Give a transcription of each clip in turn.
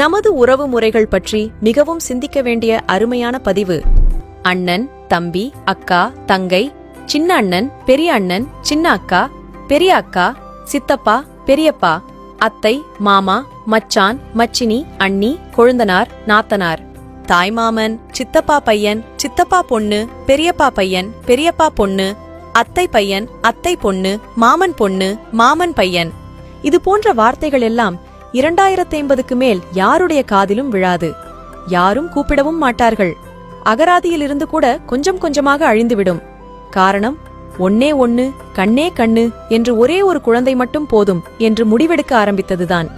நமது உறவு முறைகள் பற்றி மிகவும் சிந்திக்க வேண்டிய அருமையான பதிவு. அண்ணன், தம்பி, அக்கா, தங்கை, சின்ன அண்ணன், பெரிய அண்ணன், சின்ன அக்கா, பெரிய அக்கா, சித்தப்பா, பெரியப்பா, அத்தை, மாமா, மச்சான், மச்சினி, அண்ணி, கொழுந்தனார், நாத்தனார், தாய்மாமன், சித்தப்பா பையன், சித்தப்பா பொண்ணு, பெரியப்பா பையன், பெரியப்பா பொண்ணு, அத்தை பையன், அத்தை பொண்ணு, மாமன் பொண்ணு, மாமன் பையன். இது போன்ற வார்த்தைகள் எல்லாம் 2050க்கு மேல் யாருடைய காதிலும் விழாது. யாரும் கூப்பிடவும் மாட்டார்கள். அகராதியிலிருந்து கூட கொஞ்சம் கொஞ்சமாக அழிந்துவிடும். காரணம், ஒன்னே ஒன்னு, கண்ணே கண்ணு என்று ஒரே ஒரு குழந்தை மட்டும் போதும் என்று முடிவெடுக்க ஆரம்பித்ததுதான்.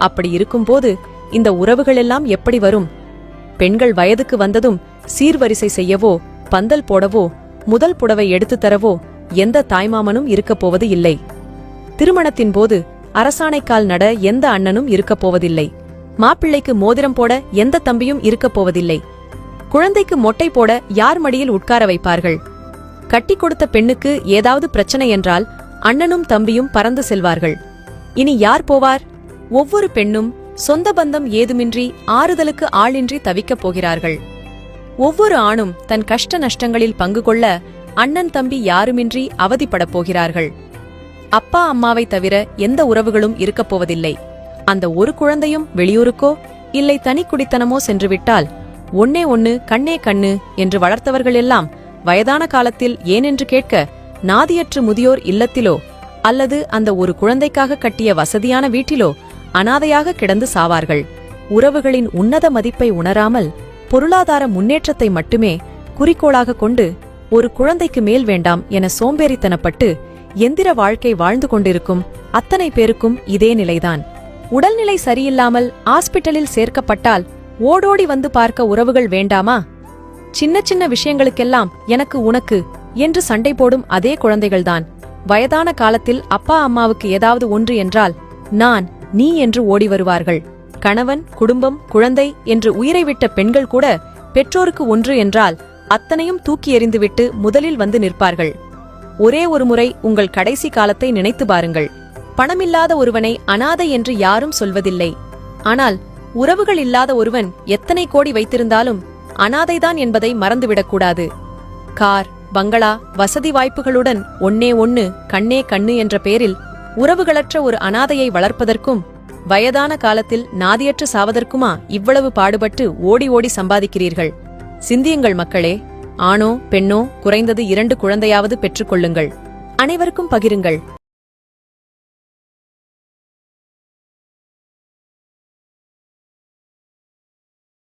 அப்படி இருக்கும்போது இந்த உறவுகள் எல்லாம் எப்படி வரும்? பெண்கள் வயதுக்கு வந்ததும் சீர்வரிசை செய்யவோ, பந்தல் போடவோ, முதல் புடவை எடுத்து தரவோ எந்த தாய்மாமனும் இருக்கப் போவது இல்லை. திருமணத்தின் போது அரசாணைக்கால் நட எந்த அண்ணனும் இருக்கப் போவதில்லை. மாப்பிள்ளைக்கு மோதிரம் போட எந்த தம்பியும் இருக்கப் போவதில்லை. குழந்தைக்கு மொட்டை போட யார் மடியில் உட்கார வைப்பார்கள்? கட்டி கொடுத்த பெண்ணுக்கு ஏதாவது பிரச்சனை என்றால் அண்ணனும் தம்பியும் பறந்து செல்வார்கள். இனி யார் போவார்? ஒவ்வொரு பெண்ணும் சொந்த பந்தம் ஏதுமின்றி ஆறுதலுக்கு ஆளின்றி தவிக்கப் போகிறார்கள். ஒவ்வொரு ஆணும் தன் கஷ்ட நஷ்டங்களில் பங்கு கொள்ள அண்ணன் தம்பி யாருமின்றி அவதிப்படப் போகிறார்கள். அப்பா அம்மாவை தவிர எந்த உறவுகளும் இருக்கப் போவதில்லை. அந்த ஒரு குழந்தையும் வெளியூருக்கோ இல்லை தனி குடித்தனமோ சென்றுவிட்டால் ஒன்னே ஒன்னு, கண்ணே கண்ணு என்று வளர்த்தவர்கள் எல்லாம் வயதான காலத்தில் ஏனென்று கேட்க நாதியற்று முதியோர் இல்லத்திலோ அல்லது அந்த ஒரு குழந்தைக்காக கட்டிய வசதியான வீட்டிலோ அனாதையாக கிடந்து சாவார்கள். உறவுகளின் உன்னத மதிப்பை உணராமல் பொருளாதார முன்னேற்றத்தை மட்டுமே குறிக்கோளாக கொண்டு ஒரு குழந்தைக்கு மேல் வேண்டாம் என சோம்பேறித்தனப்பட்டு எந்திர வாழ்க்கை வாழ்ந்து கொண்டிருக்கும் அத்தனை பேருக்கும் இதே நிலைதான். உடல்நிலை சரியில்லாமல் ஆஸ்பிட்டலில் சேர்க்கப்பட்டால் ஓடோடி வந்து பார்க்க உறவுகள் வேண்டாமா? சின்ன சின்ன விஷயங்களுக்கெல்லாம் எனக்கு உனக்கு என்று சண்டை போடும் அதே குழந்தைகள்தான் வயதான காலத்தில் அப்பா அம்மாவுக்கு ஏதாவது ஒன்று என்றால் நான், நீ என்று ஓடி வருவார்கள். கணவன், குடும்பம், குழந்தை என்று உயிரை விட்ட பெண்கள் கூட பெற்றோருக்கு ஒன்று என்றால் அத்தனையும் தூக்கி எறிந்துவிட்டு முதலில் வந்து நிற்பார்கள். ஒரே ஒரு முறை உங்கள் கடைசி காலத்தை நினைத்து பாருங்கள். பணமில்லாத ஒருவனை அனாதை என்று யாரும் சொல்வதில்லை. ஆனால் உறவுகள் இல்லாத ஒருவன் எத்தனை கோடி வைத்திருந்தாலும் அனாதைதான் என்பதை மறந்துவிடக்கூடாது. கார், பங்களா, வசதி வாய்ப்புகளுடன் ஒன்னே ஒன்னு, கண்ணே கண்ணு என்ற பெயரில் உறவுகளற்ற ஒரு அனாதையை வளர்ப்பதற்கும் வயதான காலத்தில் நாதியற்று சாவதற்குமா இவ்வளவு பாடுபட்டு ஓடி ஓடி சம்பாதிக்கிறீர்கள்? சிந்தியுங்கள் மக்களே. ஆணோ பெண்ணோ குறைந்தது 2 குழந்தையாவது பெற்றுக்கொள்ளுங்கள். அனைவருக்கும் பகிருங்கள்.